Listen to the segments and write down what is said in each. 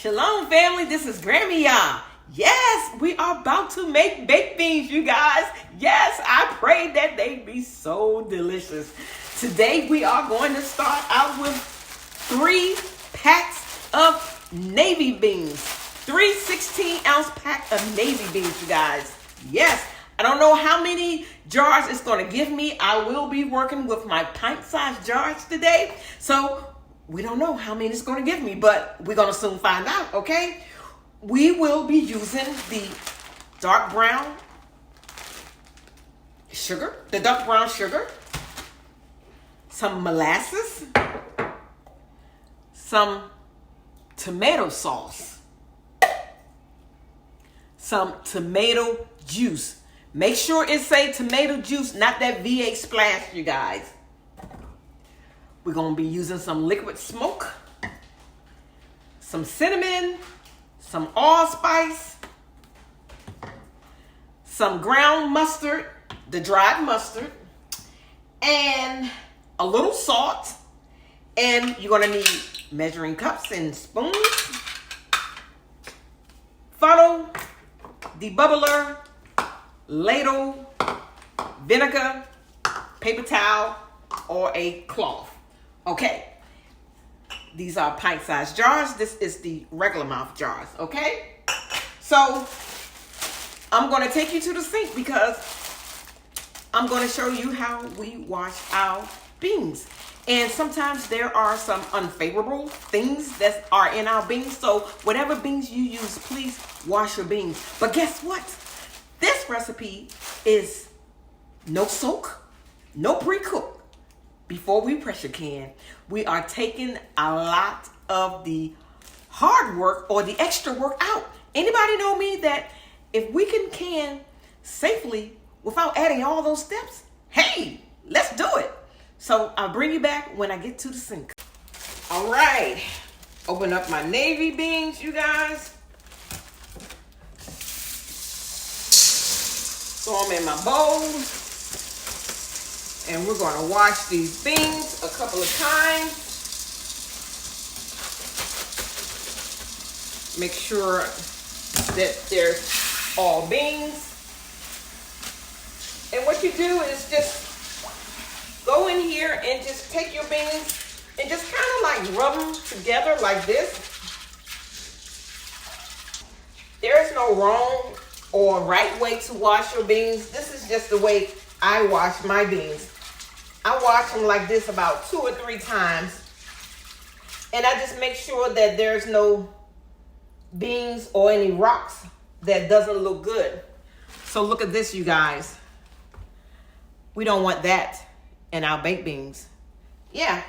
Shalom, family. This is Grammy Yah. Yes, we are about to make baked beans, you guys. Yes, I pray that they be so delicious. Today, we are going to start out with 3 packs of navy beans. 3 16-ounce pack of navy beans, you guys. Yes, I don't know how many jars it's going to give me. I will be working with my pint-sized jars today. So we don't know how many it's going to give me, but we're going to soon find out, okay? We will be using the dark brown sugar, some molasses, some tomato sauce, some tomato juice. Make sure it say tomato juice, not that V8 splash, you guys. We're going to be using some liquid smoke, some cinnamon, some allspice, some ground mustard, the dried mustard, and a little salt. And you're going to need measuring cups and spoons, funnel, debubbler, ladle, vinegar, paper towel, or a cloth. Okay, these are pint-sized jars. This is the regular mouth jars, okay? So I'm going to take you to the sink because I'm going to show you how we wash our beans. And sometimes there are some unfavorable things that are in our beans. So whatever beans you use, please wash your beans. But guess what? This recipe is no soak, no pre-cook. Before we pressure can, we are taking a lot of the hard work or the extra work out. Anybody know me that if we can safely without adding all those steps, hey, let's do it. So I'll bring you back when I get to the sink. All right, open up my navy beans, you guys. Throw them in my bowl. And we're going to wash these beans a couple of times. Make sure that they're all beans. And what you do is just go in here and just take your beans and just kind of like rub them together like this. There is no wrong or right way to wash your beans. This is just the way I wash my beans. I wash them like this about 2 or 3 times. And I just make sure that there's no beans or any rocks that doesn't look good. So look at this, you guys. We don't want that in our baked beans. Yeah.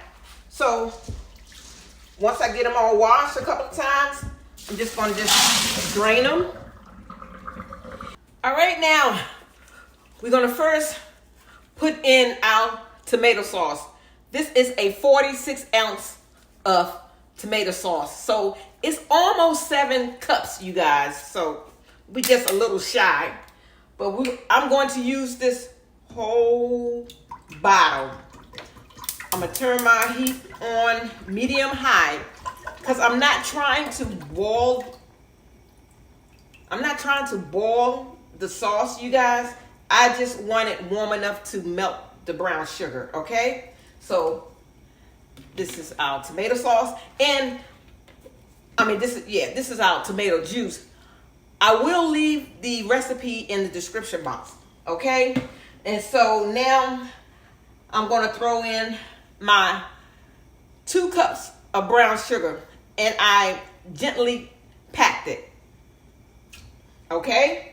So once I get them all washed a couple of times, I'm just going to just drain them. All right, now we're going to first put in our tomato sauce. This is a 46-ounce of tomato sauce. So it's almost 7 cups, you guys. So we just a little shy. But I'm going to use this whole bottle. I'm going to turn my heat on medium high because I'm not trying to boil. I'm not trying to boil the sauce, you guys. I just want it warm enough to melt the brown sugar, okay? So this is our tomato sauce. And this is our tomato juice. I will leave the recipe in the description box, okay? And so now I'm going to throw in my 2 cups of brown sugar, and I gently packed it, okay?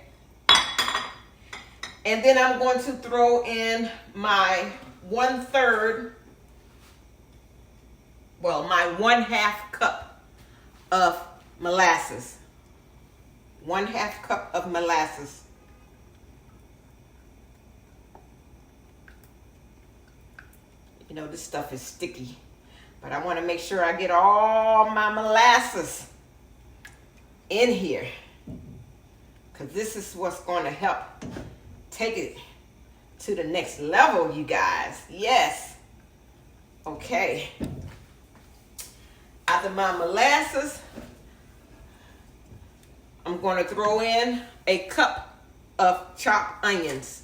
And then I'm going to throw in my 1/3, my 1/2 cup of molasses. 1/2 cup of molasses. You know, this stuff is sticky, but I want to make sure I get all my molasses in here, because this is what's going to help take it to the next level, you guys. Yes. Okay. After my molasses I'm going to throw in a cup of chopped onions.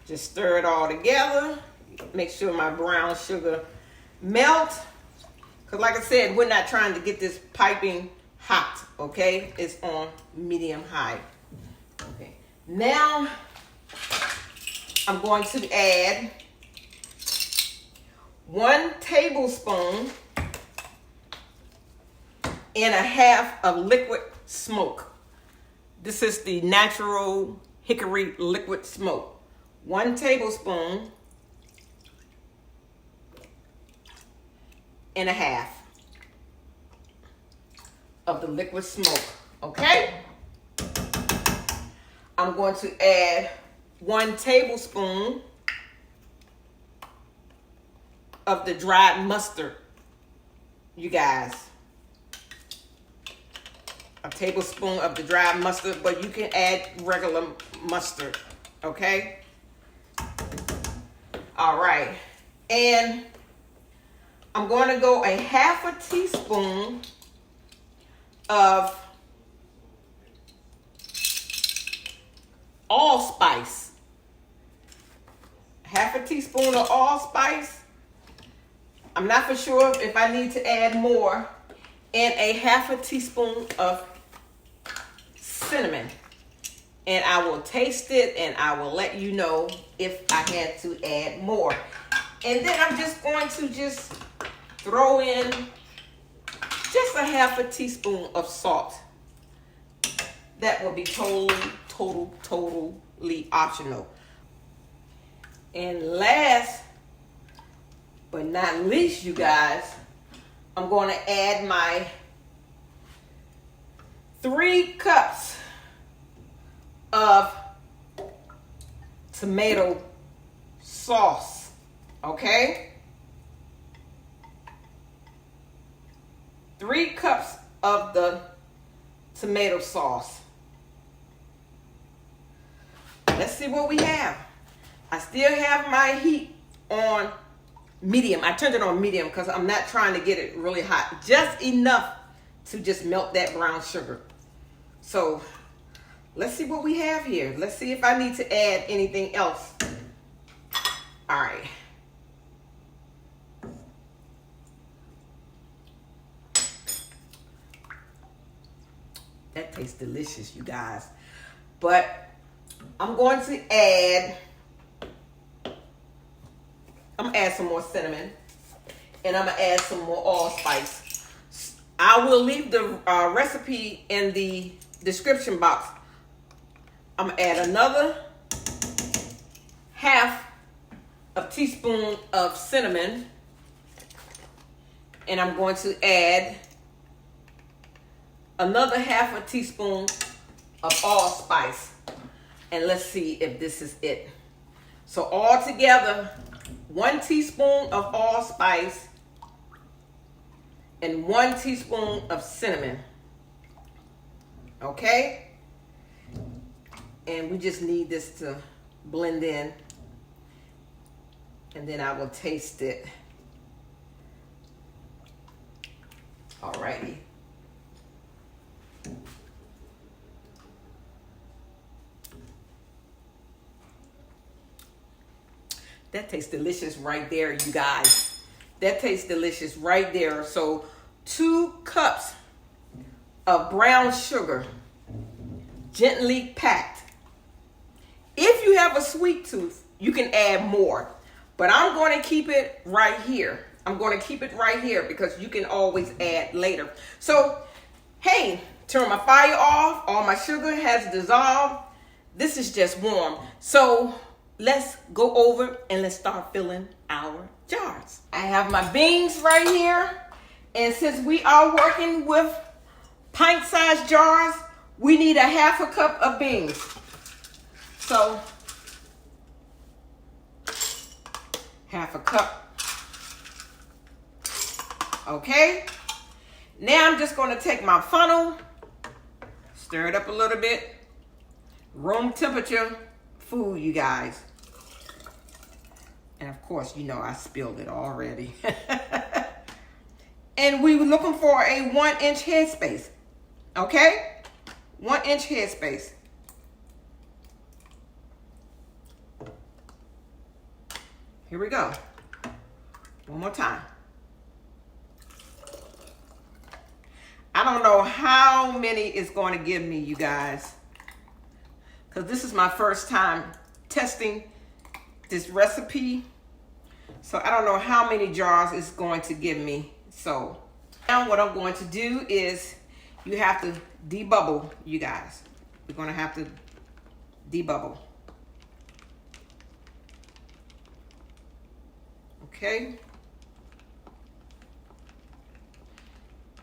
Just stir it all together. Make sure my brown sugar melts. Because like I said, we're not trying to get this piping hot, okay? It's on medium high. Okay. Now, I'm going to add 1 tablespoon and a half of liquid smoke. This is the natural hickory liquid smoke. 1 tablespoon and a half of the liquid smoke, okay? I'm going to add 1 tablespoon of the dried mustard, you guys. A tablespoon of the dried mustard, but you can add regular mustard, okay? All right, and I'm going to go a half a teaspoon of allspice. Half a teaspoon of allspice. I'm not for sure if I need to add more. And a half a teaspoon of cinnamon. And I will taste it and I will let you know if I had to add more. And then I'm just going to throw in just a half a teaspoon of salt. That will be totally optional. And last but not least, you guys, I'm going to add my 3 cups of tomato sauce, okay? 3 cups of the tomato sauce. Let's see what we have. I still have my heat on medium. I turned it on medium because I'm not trying to get it really hot. Just enough to just melt that brown sugar. So let's see what we have here. Let's see if I need to add anything else. All right. That tastes delicious, you guys. But I'm going to add some more cinnamon, and I'm gonna add some more allspice. I will leave the recipe in the description box. I'm gonna add another half a teaspoon of cinnamon, and I'm going to add another half a teaspoon of allspice. And let's see if this is it. So all together, 1 teaspoon of allspice and 1 teaspoon of cinnamon. Okay? And we just need this to blend in. And then I will taste it. Alrighty. That tastes delicious right there, you guys. That tastes delicious right there. So 2 cups of brown sugar, gently packed. If you have a sweet tooth, you can add more. But I'm going to keep it right here. I'm going to keep it right here because you can always add later. So, hey, turn my fire off. All my sugar has dissolved. This is just warm. So let's go over and let's start filling our jars. I have my beans right here. And since we are working with pint-sized jars, we need a half a cup of beans. So, half a cup. Okay. Now I'm just going to take my funnel, stir it up a little bit. Room temperature food, you guys. And of course, you know I spilled it already. And we were looking for a 1-inch headspace. Okay? 1-inch headspace. Here we go. One more time. I don't know how many it's going to give me, you guys, because this is my first time testing this recipe. So I don't know how many jars it's going to give me. So now what I'm going to do is, you have to debubble, you guys. We're going to have to debubble. Okay.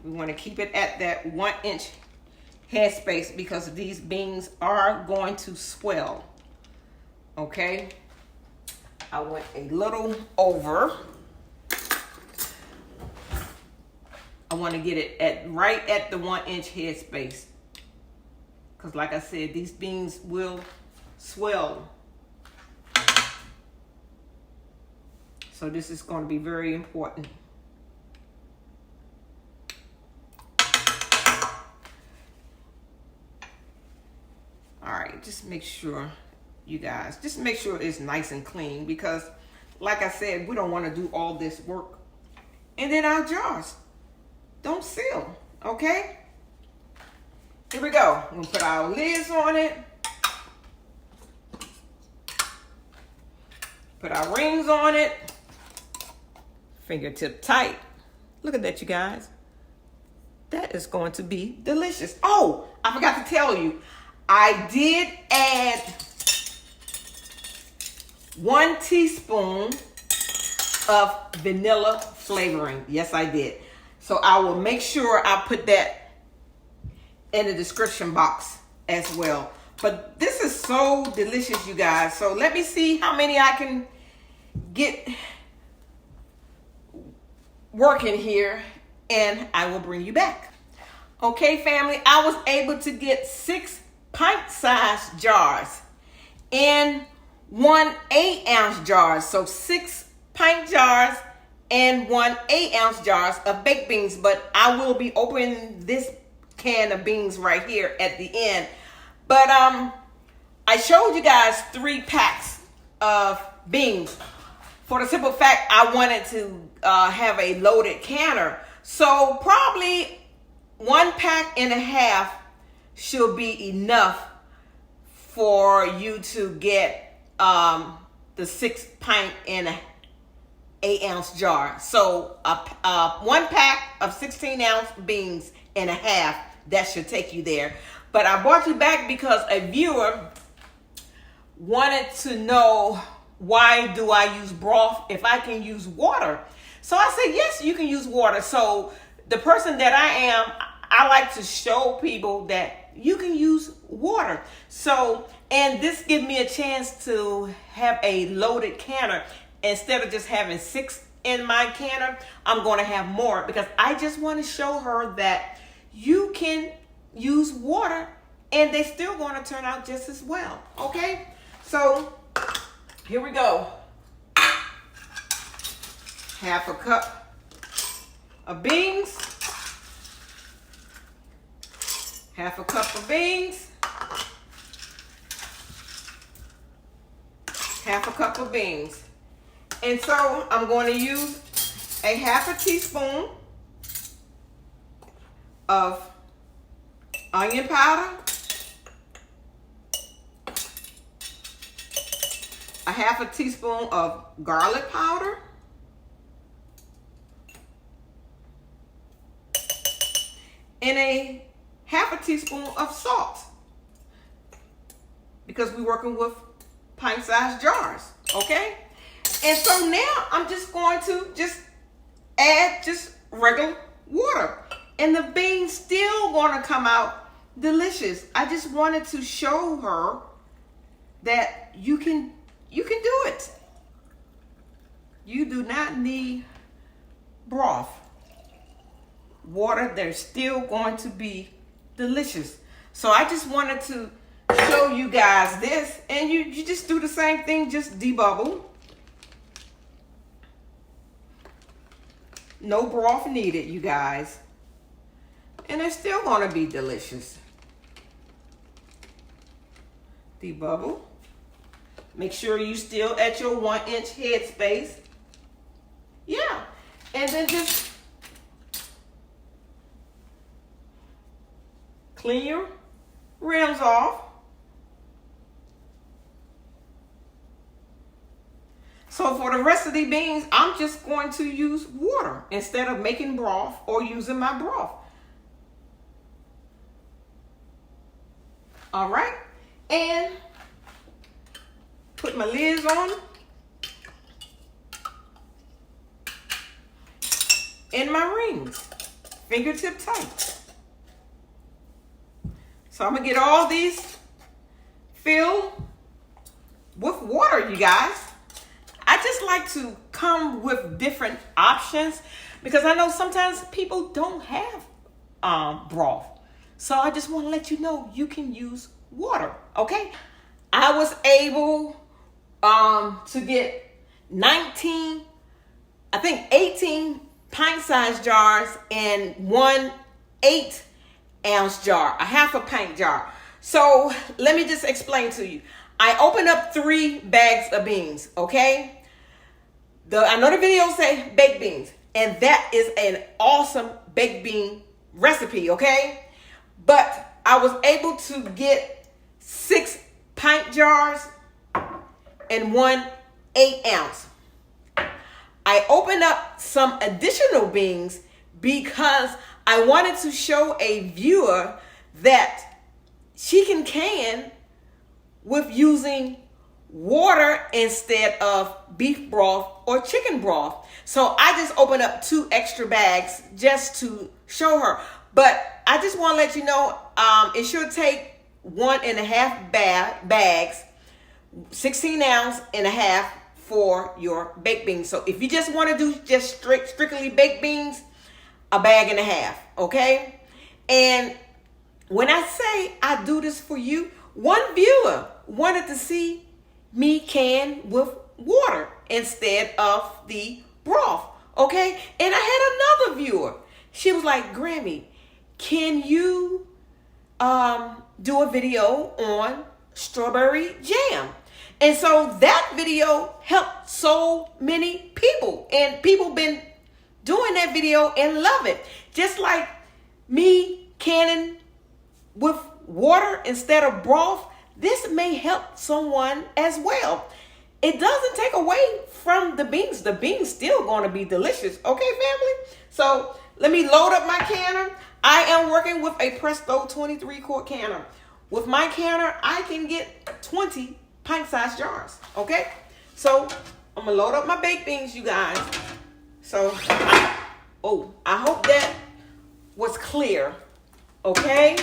We want to keep it at that 1-inch headspace because these beans are going to swell. Okay. I went a little over. I want to get it at right at the 1-inch headspace. Because like I said, these beans will swell. So this is going to be very important. All right, just make sure, you guys, just make sure it's nice and clean, because like I said, we don't want to do all this work and then our jars don't seal. Okay, here we go. We'll put our lids on it, put our rings on it, fingertip tight. Look at that, you guys. That is going to be delicious. Oh, I forgot to tell you, I did add 1 teaspoon of vanilla flavoring. Yes, I did. So I will make sure I put that in the description box as well. But this is so delicious, you guys. So let me see how many I can get working here, and I will bring you back. Okay, family, I was able to get 6 pint-sized jars and 1 8-ounce jar. So 6 pint jars and 1 8-ounce jars of baked beans. But I will be opening this can of beans right here at the end. But I showed you guys 3 packs of beans for the simple fact I wanted to have a loaded canner. So probably 1.5 packs should be enough for you to get the 6 pint and a 8-ounce jar. So 1 pack of 16-ounce beans and a half, that should take you there. But I brought you back because a viewer wanted to know, why do I use broth if I can use water? So I said, yes, you can use water. So the person that I am, I like to show people that you can use water. So, and this gives me a chance to have a loaded canner. Instead of just having 6 in my canner, I'm going to have more, because I just want to show her that you can use water and they still going to turn out just as well. Okay, so here we go. 1/2 cup of beans. 1/2 cup of beans. 1/2 cup of beans. And so I'm going to use a 1/2 teaspoon of onion powder, a 1/2 teaspoon of garlic powder, and a 1/2 teaspoon of salt, because we're working with pint-sized jars. Okay, and so now I'm just going to add regular water, and the beans still going to come out delicious. I just wanted to show her that you can do it. You do not need broth. Water, they're still going to be delicious. So I just wanted to show you guys this, and you just do the same thing, just debubble. No broth needed, you guys. And it's still going to be delicious. Debubble. Make sure you still at your 1-inch headspace. Yeah. And then just clean your rims off. So for the rest of the beans, I'm just going to use water instead of making broth or using my broth. All right. And put my lids on. And my rings. Fingertip tight. So I'm going to get all these filled with water, you guys. I just like to come with different options because I know sometimes people don't have broth. So I just want to let you know you can use water, okay? I was able to get 18 pint-sized jars and 1 8-ounce jar, a half a pint jar. So let me just explain to you. I opened up 3 bags of beans, okay? I know the video say baked beans, and that is an awesome baked bean recipe, okay? But I was able to get 6 pint jars and 1 8-ounce. I opened up some additional beans because I wanted to show a viewer that she can with using water instead of beef broth or chicken broth. So I just opened up 2 extra bags just to show her. But I just want to let you know, it should take 1.5 bags, 16 ounce and a half for your baked beans. So if you just want to do just strictly baked beans, a bag and a half, okay? And when I say I do this for you, one viewer wanted to see me can with water instead of the broth, okay? And I had another viewer. She was like, Grammy, can you do a video on strawberry jam? And so that video helped so many people, and people been doing that video and love it. Just like me canning with water instead of broth, this may help someone as well. It doesn't take away from the beans. The beans still going to be delicious. Okay, family? So let me load up my canner. I am working with a Presto 23-quart canner. With my canner, I can get 20 pint-sized jars. Okay? So I'm going to load up my baked beans, you guys. So, I hope that was clear. Okay?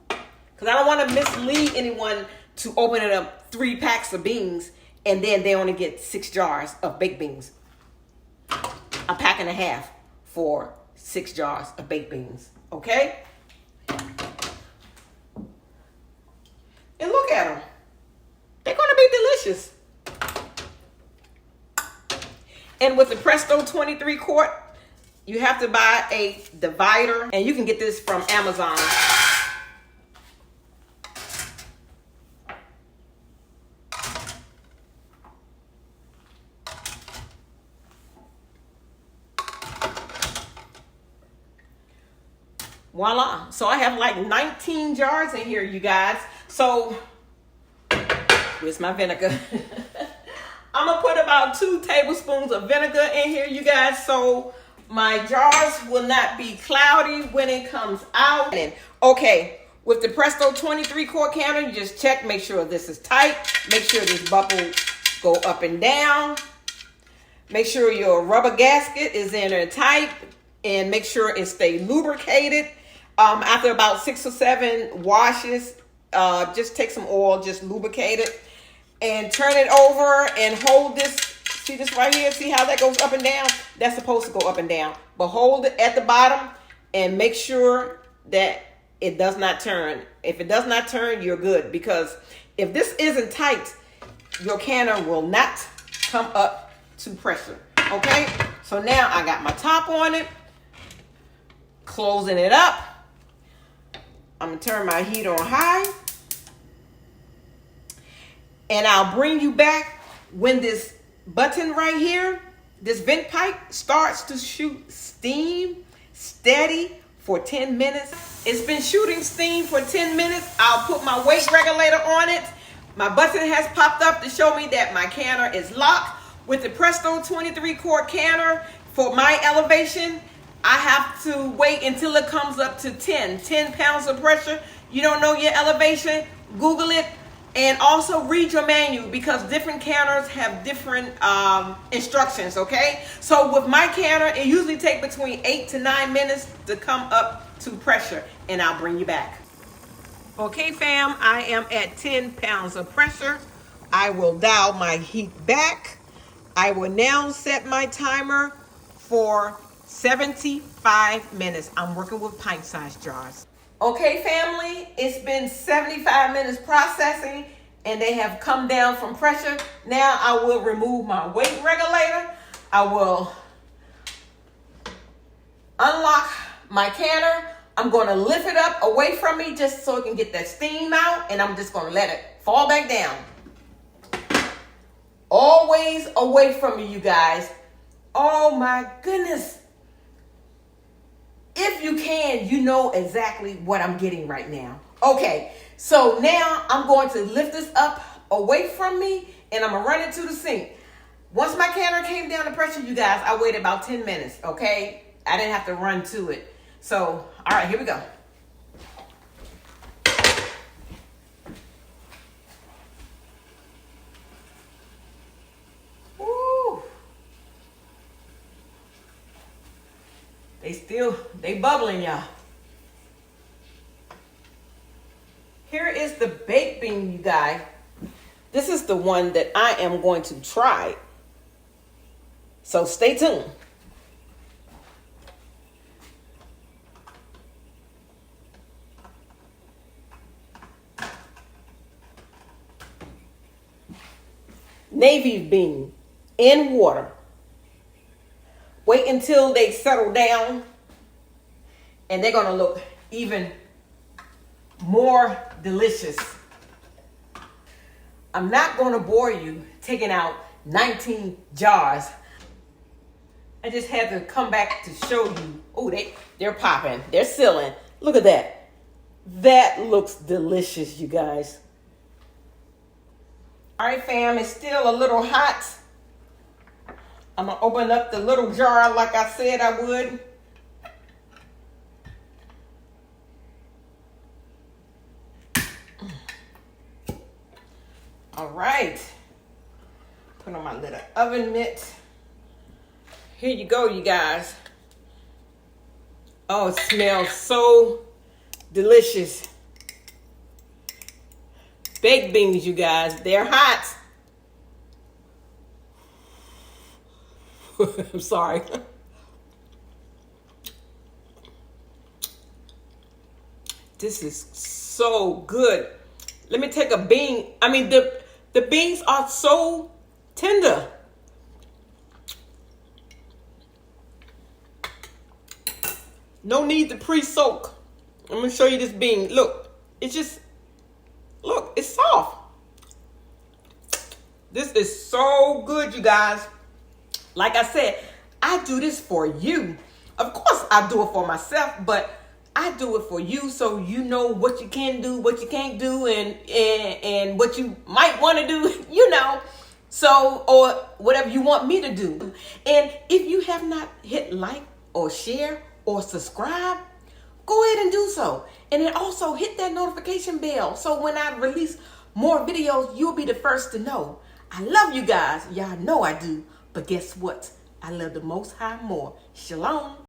Because I don't want to mislead anyone to open it up 3 packs of beans and then they only get 6 jars of baked beans. A pack and a half for 6 jars of baked beans. Okay? And look at them. They're going to be delicious. And with the Presto 23-quart, you have to buy a divider. And you can get this from Amazon. Voila. So I have like 19 jars in here, you guys. So, where's my vinegar? I'm going to put about 2 tablespoons of vinegar in here, you guys, so my jars will not be cloudy when it comes out. And okay, with the Presto 23-quart canner, you just check, make sure this is tight. Make sure this bubble go up and down. Make sure your rubber gasket is in there tight. And make sure it stay lubricated. After about 6 or 7 washes, just take some oil, just lubricate it. And turn it over and hold this. See this right here? See how that goes up and down? That's supposed to go up and down. But hold it at the bottom and make sure that it does not turn. If it does not turn, you're good. Because if this isn't tight, your canner will not come up to pressure. Okay, so now I got my top on it, closing it up. I'm gonna turn my heat on high, and I'll bring you back when this button right here, this vent pipe, starts to shoot steam steady for 10 minutes. It's been shooting steam for 10 minutes. I'll put my weight regulator on it. My button has popped up to show me that my canner is locked. With the Presto 23-quart canner, for my elevation, I have to wait until it comes up to 10 pounds of pressure. You don't know your elevation? Google it. And also read your manual, because different canners have different instructions, okay? So with my canner, it usually takes between 8 to 9 minutes to come up to pressure, and I'll bring you back. Okay, fam, I am at 10 pounds of pressure. I will dial my heat back. I will now set my timer for 75 minutes. I'm working with pint-sized jars. Okay, family, it's been 75 minutes processing, and they have come down from pressure. Now I will remove my weight regulator. I will unlock my canner. I'm going to lift it up away from me just so it can get that steam out, and I'm just going to let it fall back down. Always away from me, you guys. Oh my goodness. If you can, you know exactly what I'm getting right now. Okay, so now I'm going to lift this up away from me, and I'm going to run it to the sink. Once my canner came down to pressure, you guys, I waited about 10 minutes, okay? I didn't have to run to it. So, all right, here we go. Woo. They bubbling, y'all. Here is the baked bean, you guys. This is the one that I am going to try. So stay tuned. Navy bean in water. Wait until they settle down, and they're going to look even more delicious. I'm not going to bore you taking out 19 jars. I just had to come back to show you. Oh, they're popping. They're sealing. Look at that. That looks delicious, you guys. All right, fam, it's still a little hot. I'm going to open up the little jar like I said I would. All right. Put on my little oven mitt. Here you go, you guys. Oh, it smells so delicious. Baked beans, you guys. They're hot. I'm sorry. This is so good. Let me take a bean. I mean, the beans are so tender. No need to pre-soak. I'm going to show you this bean. Look, look, it's soft. This is so good, you guys. Like I said, I do this for you. Of course, I do it for myself, but I do it for you so you know what you can do, what you can't do, and what you might want to do, you know. So, or whatever you want me to do. And if you have not hit like or share or subscribe, go ahead and do so. And then also hit that notification bell so when I release more videos, you'll be the first to know. I love you guys. Y'all know I do. But guess what? I love the Most High more. Shalom.